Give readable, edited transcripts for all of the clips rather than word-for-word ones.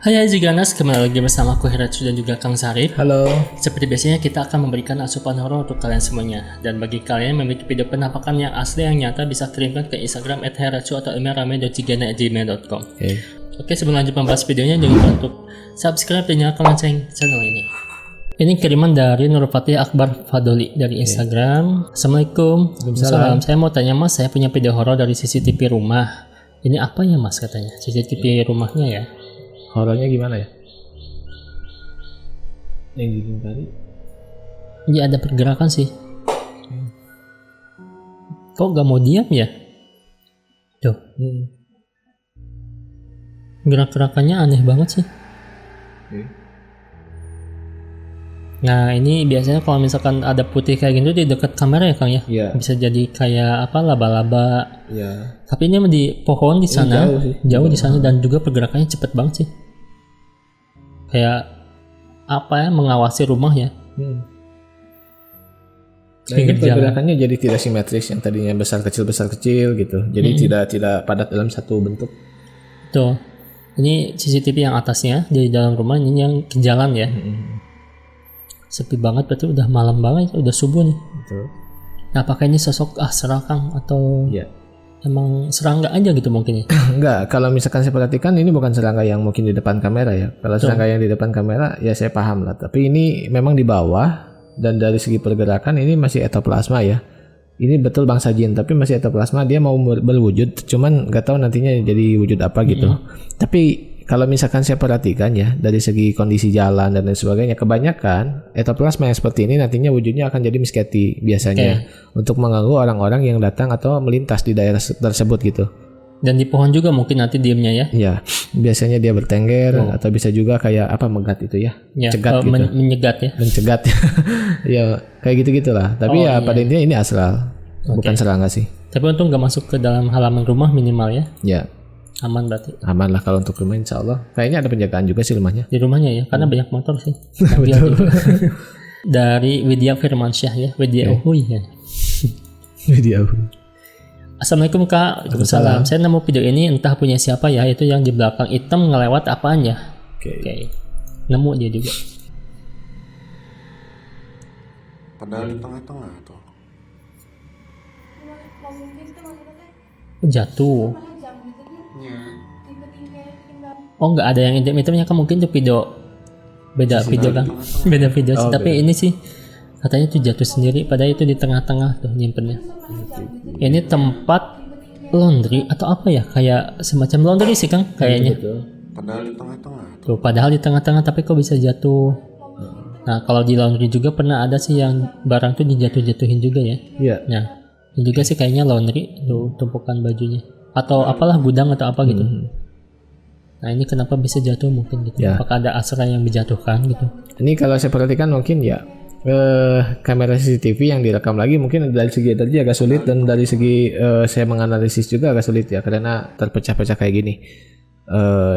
Hai Ziganas, kembali lagi bersama aku Hiratsu dan juga Kang Sarif. Halo. Seperti biasanya kita akan memberikan asupan horor untuk kalian semuanya. Dan bagi kalian yang memiliki video penampakan yang asli yang nyata bisa kirimkan ke Instagram @hiratsu atau email rame.cigana@gmail.com. Oke, sebelum lanjut membahas videonya jangan lupa untuk subscribe dan nyalakan lonceng channel ini. Ini kiriman dari Nurfatih Akbar Fadoli dari Instagram. Assalamualaikum. Waalaikumsalam. Saya mau tanya Mas, saya punya video horor dari CCTV rumah. Ini apa ya Mas katanya? CCTV rumahnya ya? Horornya gimana ya? Yang bikin tadi? Ya ada pergerakan sih. Kok gak mau diam ya? Tuh. Gerak-gerakannya aneh banget sih. Nah ini biasanya kalau misalkan ada putih kayak gitu di dekat kamera ya Kang ya? Iya. Bisa jadi kayak apa laba-laba. Iya. Tapi ini di pohon di sana, jauh di sana dan juga pergerakannya cepet banget sih. Kayak apa ya mengawasi rumah ya? Nah, ini pergerakannya jadi tidak simetris, yang tadinya besar kecil gitu. Jadi tidak padat dalam satu bentuk. Tuh. Ini CCTV yang atasnya di dalam rumah, ini yang ke jalan ya. Sepi banget, berarti udah malam banget, udah subuh nih. Betul. Nah, apakah ini sosok Kang atau emang serangga aja gitu mungkin ya? Enggak, kalau misalkan saya perhatikan ini bukan serangga yang mungkin di depan kamera ya. Kalau serangga yang di depan kamera ya saya paham lah. Tapi ini memang di bawah dan dari segi pergerakan ini masih etoplasma ya. Ini betul bangsa jin tapi masih etoplasma, dia mau berwujud cuman nggak tahu nantinya jadi wujud apa gitu. Tapi kalau misalkan saya perhatikan ya dari segi kondisi jalan dan lain sebagainya, kebanyakan etoplasma yang seperti ini nantinya wujudnya akan jadi misketi biasanya untuk mengganggu orang-orang yang datang atau melintas di daerah tersebut gitu. Dan di pohon juga mungkin nanti diemnya ya? Ya, biasanya dia bertengger atau bisa juga kayak apa megat itu ya, cegat gitu. Menyegat ya? Mencegat ya kayak gitu-gitulah. Tapi pada intinya ini asral, bukan serangga sih. Tapi untung nggak masuk ke dalam halaman rumah minimal ya? Ya. Aman berarti. Aman lah kalau untuk rumah insya Allah. Kayaknya ada penjagaan juga sih rumahnya. Di rumahnya ya, karena banyak motor sih. Dari Widya Firmansyah ya, Widya Uhuy ya. Widya Uhuy. Assalamualaikum Kak. Waalaikumsalam. Saya nemu video ini entah punya siapa ya, itu yang di belakang hitam ngelewat apaan ya? Oke. Nemu dia juga. Padahal di tengah-tengah tuh. Jatuh. Oh nggak ada yang item-itemnya kan, mungkin itu video beda video kan, beda video sih. Tapi ini sih katanya tuh jatuh sendiri, padahal itu di tengah-tengah tuh nyimpennya. Ini tempat laundry atau apa ya, kayak semacam laundry sih Kang kayaknya. Padahal di tengah-tengah. Tuh padahal di tengah-tengah tapi kok bisa jatuh. Nah kalau di laundry juga pernah ada sih yang barang tuh dijatuh-jatuhin juga ya. Iya. Nah ini juga sih kayaknya laundry tuh, tumpukan bajunya atau apalah gudang atau apa gitu. Nah ini kenapa bisa jatuh mungkin gitu? Apakah ada asra yang dijatuhkan gitu? Ini kalau saya perhatikan mungkin ya kamera CCTV yang direkam lagi mungkin dari segi energi agak sulit, dan dari segi saya menganalisis juga agak sulit ya karena terpecah-pecah kayak gini.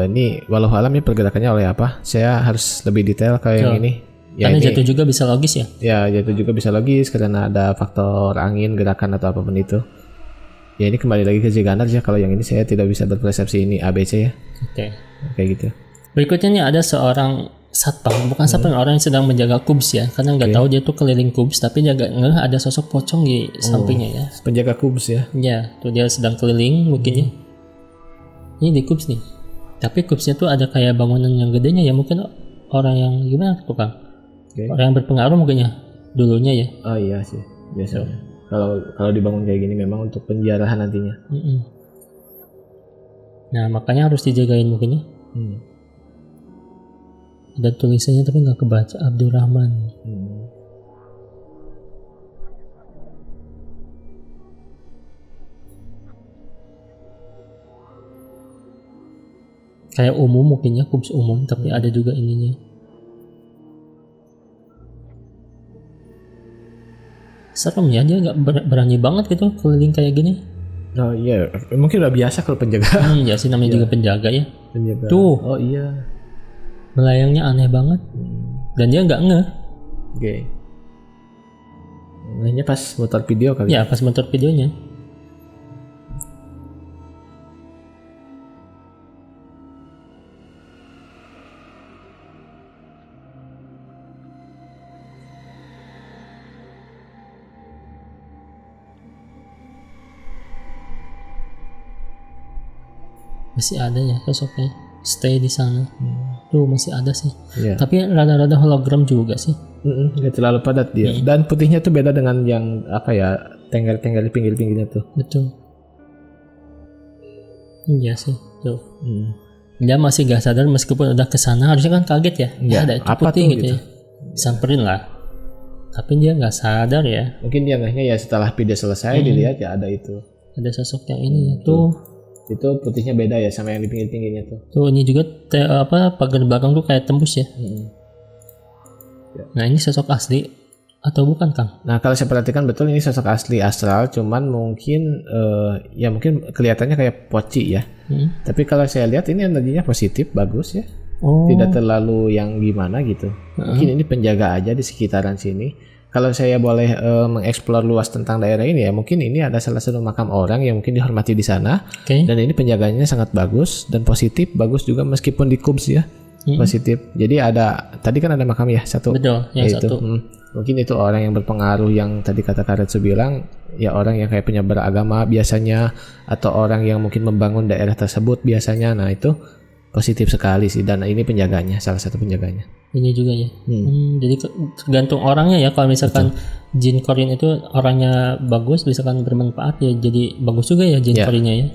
Ini walau alam ya pergerakannya oleh apa? Saya harus lebih detail kayak yang ini. Ya, karena ini, jatuh juga bisa logis ya? Ya jatuh juga bisa logis karena ada faktor angin, gerakan atau apapun itu. Ya ini kembali lagi ke Ziganar ya, kalau yang ini saya tidak bisa berpersepsi ini ABC ya. Oke. Kayak gitu. Berikutnya nih ada seorang satpam, bukan satpam, orang yang sedang menjaga kubs ya, karena nggak tahu dia tuh keliling kubs tapi dia nggak ngeh ada sosok pocong di sampingnya ya. Penjaga kubs ya? Ya, tuh dia sedang keliling mungkin ya. Ini di kubs nih. Tapi kubsnya tuh ada kayak bangunan yang gedenya ya, mungkin orang yang gimana tuh Kang? Orang yang berpengaruh mungkin ya dulunya ya. Oh iya sih biasanya. Kalau dibangun kayak gini memang untuk penjarahan nantinya. Nah makanya harus dijagain mungkin ya. Ada tulisannya tapi nggak kebaca, Abdurrahman. Kayak umum mungkin ya, kubs umum tapi ada juga ininya. Serem ya, dia nggak berani banget gitu keliling kayak gini. Oh iya, mungkin udah biasa kalau penjaga. Ya sih namanya juga penjaga ya. Penjaga. Tuh. Oh iya. Melayangnya aneh banget. Dan dia nggak ngeh. Oke. Ngehnya pas muter video kali. Ya pas muter videonya. Masih ada ya sosoknya. Stay di sana. Tuh masih ada sih. Iya. Tapi rada-rada hologram juga sih. Nggak terlalu padat dia. Dan putihnya tuh beda dengan yang apa ya, tengger-tengger di pinggir-pinggirnya tuh. Betul. Iya sih. Tuh. Dia masih gak sadar meskipun udah kesana, harusnya kan kaget ya. Iya, Ada itu apa putih tuh gitu gitu. ya. Samperin lah. Tapi dia nggak sadar ya. Mungkin dia ngehnya ya setelah video selesai dilihat ya ada itu. Ada sosok yang ini ya. Tuh. Itu putihnya beda ya sama yang di pinggir-pinggirnya tuh. Tuh ini juga pagar belakang tuh kayak tembus ya. Nah ini sosok asli atau bukan Kang? Nah kalau saya perhatikan betul ini sosok asli astral, cuman mungkin ya mungkin kelihatannya kayak poci ya. Tapi kalau saya lihat ini energinya positif, bagus ya. Oh. Tidak terlalu yang gimana gitu. Mungkin ini penjaga aja di sekitaran sini. Kalau saya boleh mengeksplor luas tentang daerah ini ya, mungkin ini ada salah satu makam orang yang mungkin dihormati di sana. Oke. Dan ini penjaganya sangat bagus dan positif, bagus juga meskipun di kubs ya. Positif. Jadi ada tadi kan ada makam ya satu. Betul, yang Yaitu, satu. mungkin itu orang yang berpengaruh yang tadi kata Karetsu bilang ya, orang yang kayak penyebar agama biasanya, atau orang yang mungkin membangun daerah tersebut biasanya. Nah itu positif sekali sih, dan ini penjaganya, salah satu penjaganya. Ini juga ya. Jadi tergantung orangnya ya. Kalau misalkan jin korin itu orangnya bagus, misalkan bermanfaat ya, jadi bagus juga ya jin korinnya ya.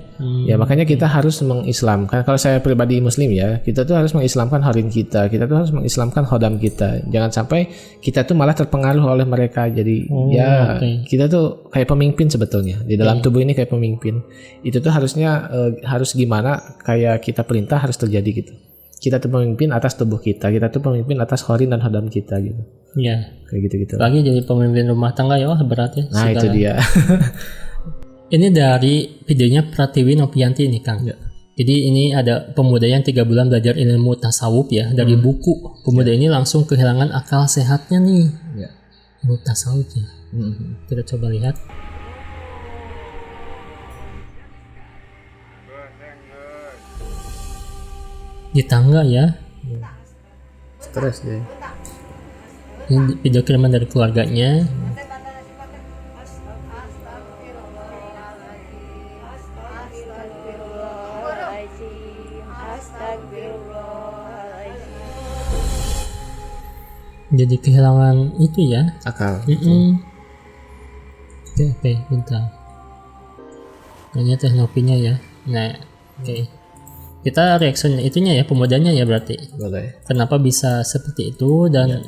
Ya makanya kita harus mengislamkan. Kalau saya pribadi muslim ya, kita tuh harus mengislamkan horin kita tuh harus mengislamkan hodam kita. Jangan sampai kita tuh malah terpengaruh oleh mereka. Jadi kita tuh kayak pemimpin sebetulnya di dalam tubuh ini, kayak pemimpin. Itu tuh harusnya harus gimana, kayak kita perintah harus terjadi gitu. Kita tuh pemimpin atas tubuh kita tuh pemimpin atas horin dan hodam kita gitu. Iya. Kayak gitu-gitu. Lagi jadi pemimpin rumah tangga ya, wah berat ya. Nah itu dia. Ini dari videonya Pratiwi Novianti nih Kang. Ya. Jadi ini ada pemuda yang 3 bulan belajar ilmu tasawuf ya dari buku. Pemuda ini langsung kehilangan akal sehatnya nih. Ya. Ilmu tasawuf ya. Kita coba lihat. Di tangga ya. Stres deh. Ini video kiriman dari keluarganya. Jadi kehilangan itu ya. Akal. Oke, bentar. Ini teknologinya ya. Nah, oke. Kita reaction itunya ya, pemudanya ya berarti. Boleh. Kenapa bisa seperti itu dan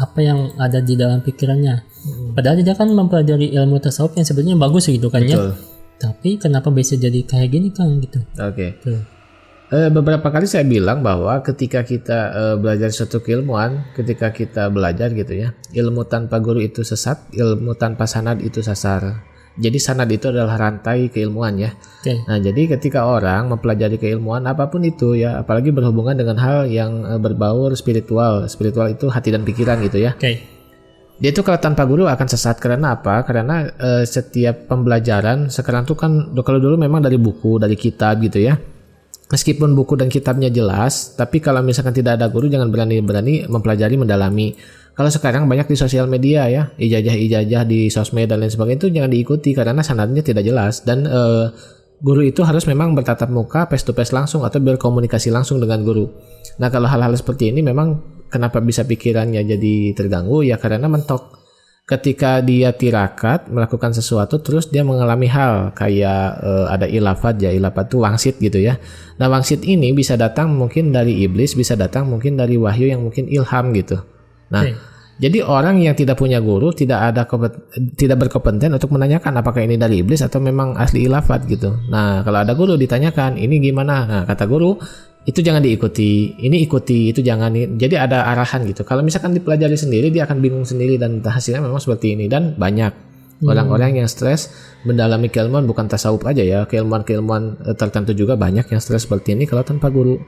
apa yang ada di dalam pikirannya. Padahal dia kan mempelajari ilmu tasawuf yang sebenarnya bagus gitu kan ya. Tapi kenapa bisa jadi kayak gini Kang gitu. Oke. Beberapa kali saya bilang bahwa ketika kita belajar suatu keilmuan, ketika kita belajar gitu ya, ilmu tanpa guru itu sesat, ilmu tanpa sanad itu sasar. Jadi sanad itu adalah rantai keilmuan ya. Nah jadi ketika orang mempelajari keilmuan apapun itu ya, apalagi berhubungan dengan hal yang berbaur spiritual itu hati dan pikiran gitu ya. Dia itu kalau tanpa guru akan sesat. Karena apa? Karena setiap pembelajaran sekarang tuh kan, kalau dulu memang dari buku, dari kitab gitu ya. Meskipun buku dan kitabnya jelas, tapi kalau misalkan tidak ada guru jangan berani-berani mempelajari, mendalami. Kalau sekarang banyak di sosial media ya, ijazah-ijazah di sosmed dan lain sebagainya, itu jangan diikuti karena sanadnya tidak jelas. Dan guru itu harus memang bertatap muka, face to face langsung, atau berkomunikasi langsung dengan guru. Nah kalau hal-hal seperti ini memang kenapa bisa pikirannya jadi terganggu ya, karena mentok. Ketika dia tirakat melakukan sesuatu terus dia mengalami hal kayak ada ilafat ya, ilafat itu wangsit gitu ya. Nah wangsit ini bisa datang mungkin dari iblis, bisa datang mungkin dari wahyu yang mungkin ilham gitu. Nah jadi orang yang tidak punya guru tidak berkompeten untuk menanyakan apakah ini dari iblis atau memang asli ilafat gitu. Nah kalau ada guru ditanyakan ini gimana, nah kata guru itu jangan diikuti, ini ikuti, itu jangan. Jadi ada arahan gitu. Kalau misalkan dipelajari sendiri dia akan bingung sendiri, dan hasilnya memang seperti ini. Dan banyak orang-orang yang stres mendalami keilmuan, bukan tasawuf aja ya, keilmuan tertentu juga banyak yang stres seperti ini kalau tanpa guru.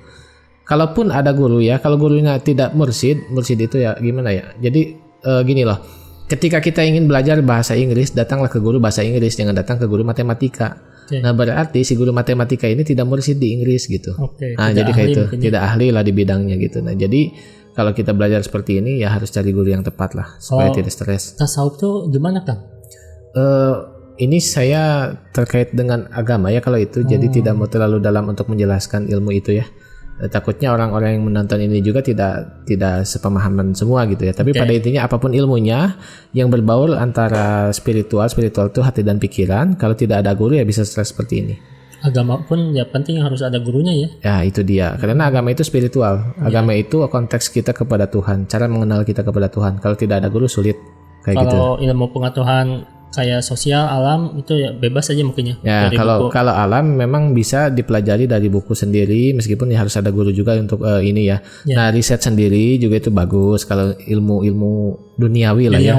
Kalaupun ada guru ya, kalau gurunya tidak mursyid itu ya gimana ya. Jadi gini loh, ketika kita ingin belajar bahasa Inggris, datanglah ke guru bahasa Inggris, jangan datang ke guru matematika. Nah berarti si guru matematika ini tidak mursyid di Inggris gitu. Nah jadi kayak itu tidak ahli lah di bidangnya gitu. Nah jadi kalau kita belajar seperti ini ya harus cari guru yang tepat lah supaya tidak stres. Tasawuf tuh gimana Kang? ini saya terkait dengan agama ya kalau itu, jadi tidak mau terlalu dalam untuk menjelaskan ilmu itu ya. Takutnya orang-orang yang menonton ini juga tidak sepemahaman semua gitu ya. Tapi pada intinya apapun ilmunya yang berbaur antara spiritual itu hati dan pikiran. Kalau tidak ada guru ya bisa stres seperti ini. Agama pun ya penting harus ada gurunya ya. Ya itu dia. Karena agama itu spiritual. Agama itu konteks kita kepada Tuhan, cara mengenal kita kepada Tuhan. Kalau tidak ada guru sulit kayak gitu. Kalau ilmu pengetahuan kayak sosial, alam itu ya bebas aja mungkin ya. Ya kalau alam memang bisa dipelajari dari buku sendiri, meskipun ya harus ada guru juga untuk ini ya. Nah riset sendiri juga itu bagus. Kalau ilmu duniawi lah ya.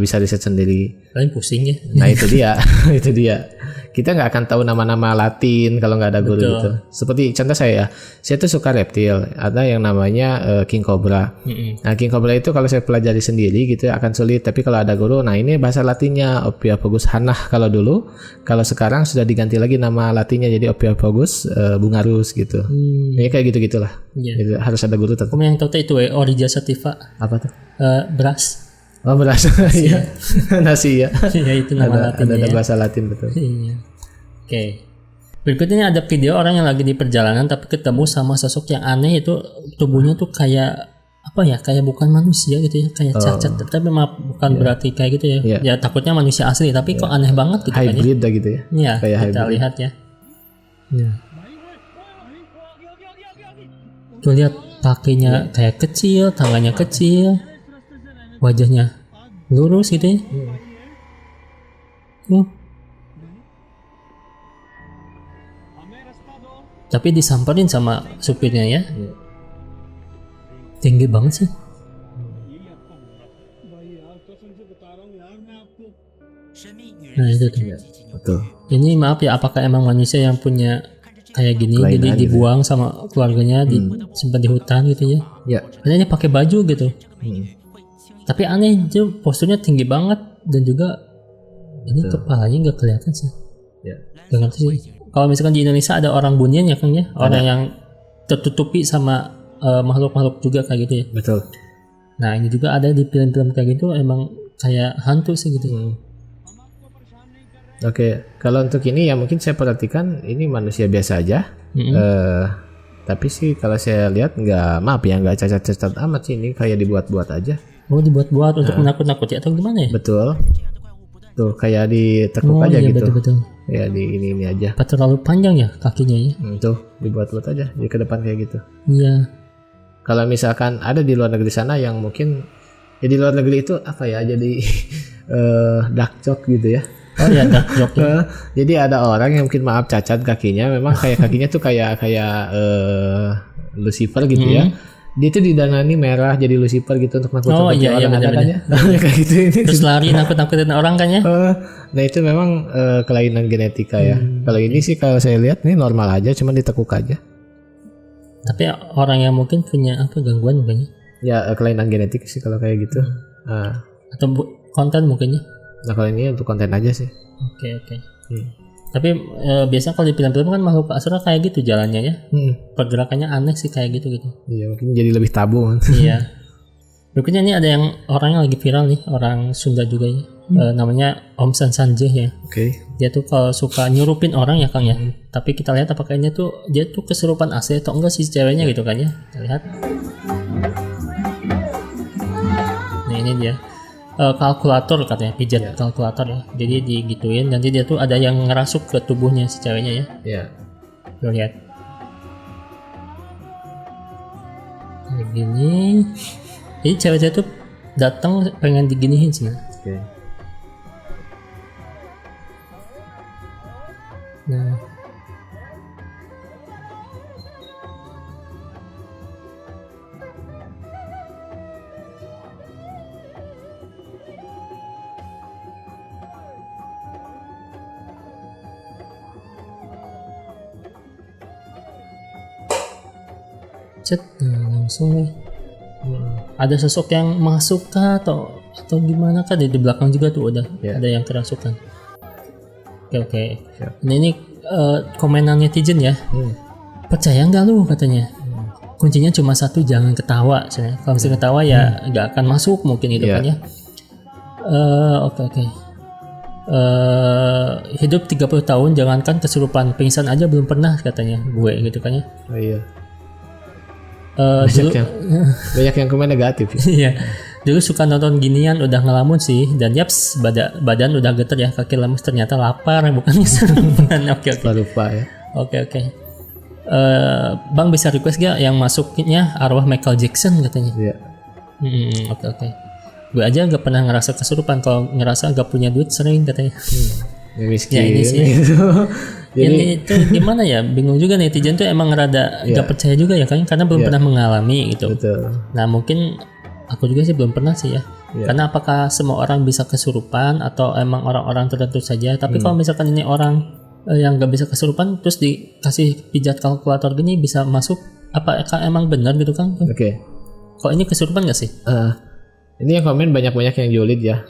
Bisa riset sendiri. Paling pusing ya. Nah itu dia, itu dia. Kita nggak akan tahu nama-nama Latin kalau nggak ada guru gitu. Seperti contoh saya tuh suka reptil. Ada yang namanya King Cobra. Nah King Cobra itu kalau saya pelajari sendiri gitu akan sulit. Tapi kalau ada guru, nah ini bahasa Latinnya Ophiophagus hanah kalau dulu. Kalau sekarang sudah diganti lagi nama Latinnya jadi Ophiophagus bungarus gitu. Ya kayak gitu-gitulah. Gitu, harus ada guru tetap. Kamu yang tahu itu Orija sativa. Apa tuh? Beras. Oh beras, iya. Nasi ya. Ya itu nama Latinnya. Ada bahasa Latin betul. Iya. Oke. Berikutnya ada video orang yang lagi di perjalanan tapi ketemu sama sosok yang aneh, itu tubuhnya tuh kayak apa ya? Kayak bukan manusia gitu ya, kayak cacat. Tapi bukan berarti kayak gitu ya. Ya takutnya manusia asli tapi kok aneh banget gitu kan ya. Hybrid gitu ya. Iya, kayak kita hybrid. Lihat ya. Tuh lihat kakinya kayak kecil, tangannya kecil. Wajahnya lurus gitu ya. Tapi disamperin sama supirnya ya. Tinggi banget sih. Nah itu tuh. Betul. Ini maaf ya, apakah emang manusia yang punya kayak gini Kelainan jadi gitu. dibuang sama keluarganya, disimpan di hutan gitu ya. Ya. Padahal dia pakai baju gitu. Tapi aneh, dia posturnya tinggi banget dan juga ini kepalanya nggak kelihatan sih. Ya. Gak ngerti sih. Kalau misalkan di Indonesia ada orang bunian ya Kang ya, orang yang tertutupi sama makhluk-makhluk juga kayak gitu ya. Betul. Nah ini juga ada di film-film kayak gitu, emang kayak hantu sih gitu. Oke, kalau untuk ini ya mungkin saya perhatikan ini manusia biasa aja. Tapi sih kalau saya lihat nggak cacat-cacat amat sih, ini kayak dibuat-buat aja. Oh dibuat-buat untuk menakut-nakuti atau gimana ya? Betul. Tuh kayak ditekuk aja iya, gitu. Betul. Ya di ini aja. Apa terlalu panjang ya kakinya ya? Tuh dibuat-buat aja di ke depan kayak gitu. Iya. Kalau misalkan ada di luar negeri sana yang mungkin ya di luar negeri itu apa ya, jadi dark joke gitu ya. Oh ya dark joke ya. Jadi ada orang yang mungkin maaf cacat kakinya, memang kayak kakinya tuh kayak Lucifer gitu ya. Dia tuh didanani merah jadi Lucifer gitu untuk nakut-nakutin orang, ada kan ya? Kayak gitu ini. Terus lari nakut-nakutin orang kan ya? Nah itu memang kelainan genetika ya. Kalau ini sih kalau saya lihat ini normal aja, cuma ditekuk aja. Tapi orang yang mungkin punya gangguan mungkin ya? Kelainan genetik sih kalau kayak gitu. Atau konten mungkin ya? Nah kalau ini untuk konten aja sih. Oke. Tapi biasanya kalau di film-film kan makhluk asal kayak gitu jalannya ya. Pergerakannya aneh sih kayak gitu. Iya mungkin jadi lebih tabu. Iya. Berikutnya ini ada yang orangnya lagi viral nih, orang Sunda juga ya. Namanya Om Sansanjeh ya. Oke. Dia tuh kalau suka nyurupin orang ya Kang ya. Tapi kita lihat apakah dia tuh kesurupan asli atau enggak sih ceweknya gitu kan ya. Kita lihat. Nah ini dia. Kalkulator katanya, pijat kalkulator ya. Jadi digituin, nanti dia tuh ada yang ngerasuk ke tubuhnya si ceweknya ya. Iya. Lo lihat. Kayak gini. Jadi cewek-cewek tuh datang pengen diginihin sih. Oke. Nah. Langsung nih ada sosok yang masuk kah atau gimana kah, di belakang juga tuh udah ada yang kerasukan. Oke. Nah ini komenan netizen ya. Percaya nggak lu katanya. Kuncinya cuma satu, jangan ketawa. Kalau misalnya ketawa ya nggak akan masuk mungkin itu kan ya. Oke. hidup 30 tahun jangankan kesurupan, pingsan aja belum pernah katanya gue gitu kan ya. Oh iya. Dulu Banyak yang komen negatif. iya. Dulu suka nonton ginian udah ngelamun sih, dan yaps badan udah geter ya, kaki lemes, ternyata lapar bukan kesurupan. Oke. Lupa ya. Oke. Bang bisa request gak yang masuknya arwah Michael Jackson katanya. Iya. Oke. Gue aja gak pernah ngerasa kesurupan, kalau ngerasa gak punya duit sering katanya. Yang miskin. Ya ini sih. Gitu. Jadi Ini itu gimana ya, bingung juga netizen tuh emang rada gak percaya juga ya kan, karena belum pernah mengalami gitu. betul. Nah mungkin aku juga sih belum pernah sih ya. Karena apakah semua orang bisa kesurupan atau emang orang-orang tertentu saja. Tapi kalau misalkan ini orang yang gak bisa kesurupan terus dikasih pijat kalkulator gini bisa masuk, apakah emang benar gitu kan? Oke. Kok ini kesurupan gak sih? Ini yang komen banyak yang julid ya.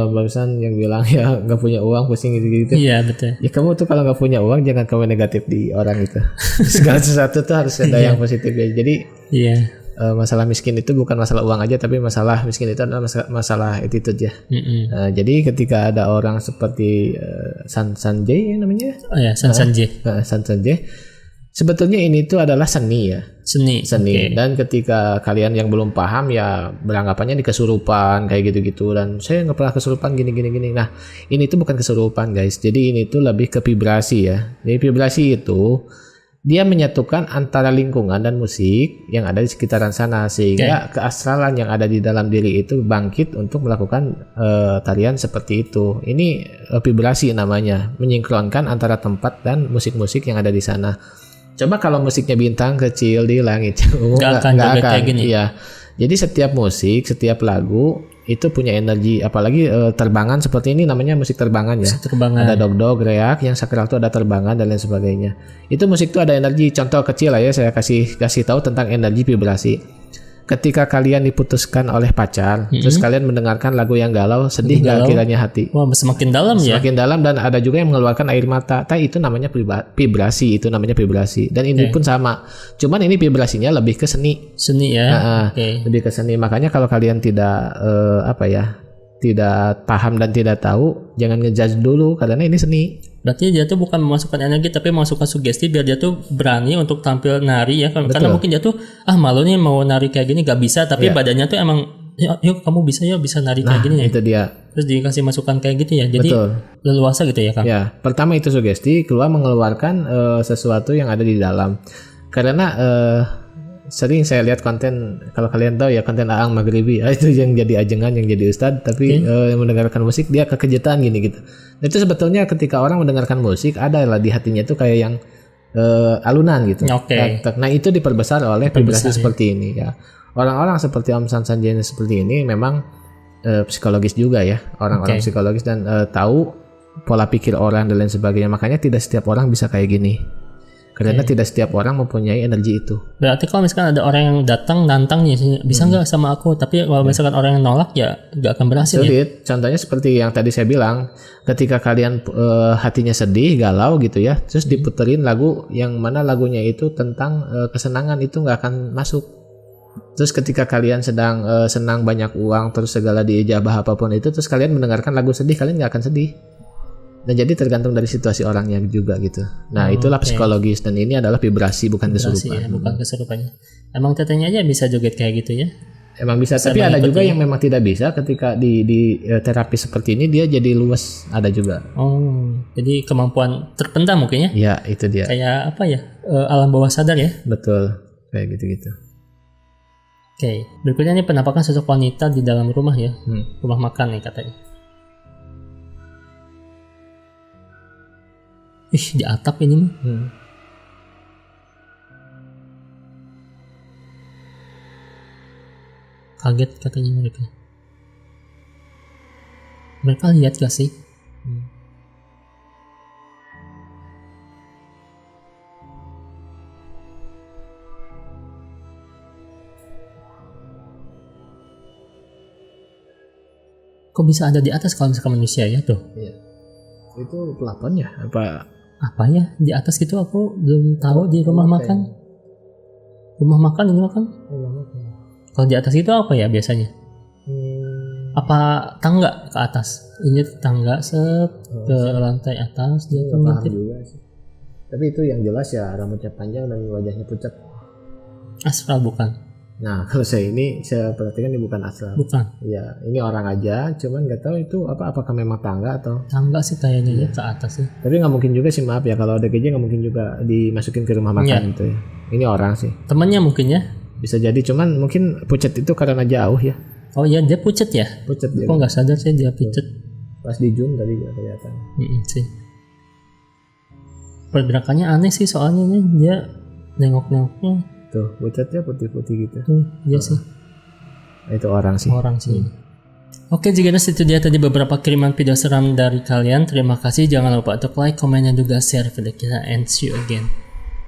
Barusan yang bilang ya nggak punya uang pusing gitu. Iya betul. Ya kamu tuh kalau nggak punya uang jangan komen negatif di orang itu. Segala sesuatu tuh harus ada yang positif ya. Jadi masalah miskin itu bukan masalah uang aja, tapi masalah miskin itu adalah masalah attitude ya. Jadi ketika ada orang seperti Sanjay namanya. Oh ya, Sanjay. Sanjay. Sebetulnya ini tuh adalah seni ya. Seni. Okay. Dan ketika kalian yang belum paham ya beranggapannya di kesurupan kayak gitu-gitu, dan saya nggak pernah kesurupan gini. Nah, ini tuh bukan kesurupan guys. Jadi ini tuh lebih ke vibrasi ya. Jadi vibrasi itu dia menyatukan antara lingkungan dan musik yang ada di sekitaran sana, sehingga keastralan yang ada di dalam diri itu bangkit untuk melakukan tarian seperti itu. Ini vibrasi namanya, menyinkronkan antara tempat dan musik-musik yang ada di sana. Coba kalau musiknya bintang kecil di langit, nggak akan kayak gini. Iya. Jadi setiap musik, setiap lagu itu punya energi, apalagi terbangan seperti ini namanya musik terbangan ya. Ada dog-dog, reak, yang sakral itu ada terbangan dan lain sebagainya. Itu musik itu ada energi. Contoh kecil lah ya, saya kasih tahu tentang energi vibrasi. Ketika kalian diputuskan oleh pacar, terus kalian mendengarkan lagu yang galau, sedih nggak kiranya hati? Wah, semakin dalam ya. Semakin dalam, dan ada juga yang mengeluarkan air mata. Itu namanya vibrasi, Dan ini pun sama. Cuman ini vibrasinya lebih ke seni. Seni ya. Lebih ke seni. Makanya kalau kalian tidak tidak paham dan tidak tahu, jangan ngejudge dulu karena ini seni. Berarti dia tuh bukan memasukkan energi tapi memasukkan sugesti biar dia tuh berani untuk tampil nari ya. Karena mungkin dia tuh malu nih mau nari kayak gini gak bisa, tapi badannya tuh emang yuk kamu bisa nari kayak gini ya. Itu dia. Terus dikasih masukan kayak gitu ya. Jadi leluasa gitu ya Kang. Ya, pertama itu sugesti, kedua mengeluarkan sesuatu yang ada di dalam. Karena sering saya lihat konten, kalau kalian tahu ya, konten Aang Maghribi, itu yang jadi ajengan, yang jadi ustadz, tapi mendengarkan musik dia kekejutan gini gitu. Nah, itu sebetulnya ketika orang mendengarkan musik ada lah di hatinya tuh kayak yang alunan gitu. Nah itu diperbesar oleh vibrasi seperti ini ya. Orang-orang seperti Om Sanjay seperti ini memang psikologis juga ya, orang-orang psikologis dan tahu pola pikir orang dan lain sebagainya. Makanya tidak setiap orang bisa kayak gini. Karena tidak setiap orang mempunyai energi itu. Berarti kalau misalkan ada orang yang datang nantang nih, bisa nggak sama aku? Tapi kalau misalkan orang yang nolak ya nggak akan berhasil. Sulit. Contohnya seperti yang tadi saya bilang, ketika kalian hatinya sedih, galau gitu ya, terus diputerin lagu yang mana lagunya itu tentang kesenangan, itu nggak akan masuk. Terus ketika kalian sedang senang banyak uang, terus segala diijabah apapun itu, terus kalian mendengarkan lagu sedih, kalian nggak akan sedih. Dan jadi tergantung dari situasi orangnya juga gitu. Nah itulah psikologis, dan ini adalah vibrasi bukan kesurupan. Ya, bukan kesurupannya. Emang tetenya aja bisa joget kayak gitu ya? Emang bisa, tapi ada juga yang memang tidak bisa. Ketika di terapi seperti ini dia jadi luas, ada juga. Jadi kemampuan terpendam mungkin ya? Ya itu dia. Kayak apa ya? Alam bawah sadar ya? Betul, kayak gitu-gitu. Oke, berikutnya ini penampakan sosok wanita di dalam rumah ya, rumah makan nih katanya. Di atap ini nih. Kaget katanya mereka. Mereka lihat gak sih? Kok bisa ada di atas kalau misalkan manusia ya tuh? Iya. Itu pelapon ya? Apa ya di atas gitu, aku belum tahu. Di rumah makan. Rumah makan ini makan. Kalau di atas itu apa ya biasanya? Apa tangga ke atas? Ini tangga ke lantai atas dia tuh Paham juga sih. Tapi itu yang jelas ya rambutnya panjang dan wajahnya pucat. Astral bukan? Nah kalau saya perhatikan ini bukan astral. Bukan. Ya ini orang aja, cuman nggak tahu itu apakah memang tangga atau. Tangga sih kayaknya ya ke atas sih. Tapi nggak mungkin juga sih, maaf ya, kalau ada kejadian nggak mungkin juga dimasukin ke rumah makan gitu ya. Ini orang sih. Temannya mungkin ya? Bisa jadi, cuman mungkin pucat itu karena jauh ya. Oh iya dia pucat ya? Pucat dia. Kok nggak sadar sih dia pucat? Pas di zoom tadi nggak kelihatan. Sih. Pergerakannya aneh sih soalnya nih dia nengok-nengoknya. Tuh pucatnya putih-putih gitu. Tuh iya sih. Itu orang sih. Orang sih. Oke, jika itu dia tadi beberapa kiriman video seram dari kalian. Terima kasih. Jangan lupa untuk like, komen, dan juga share video kita. And see you again.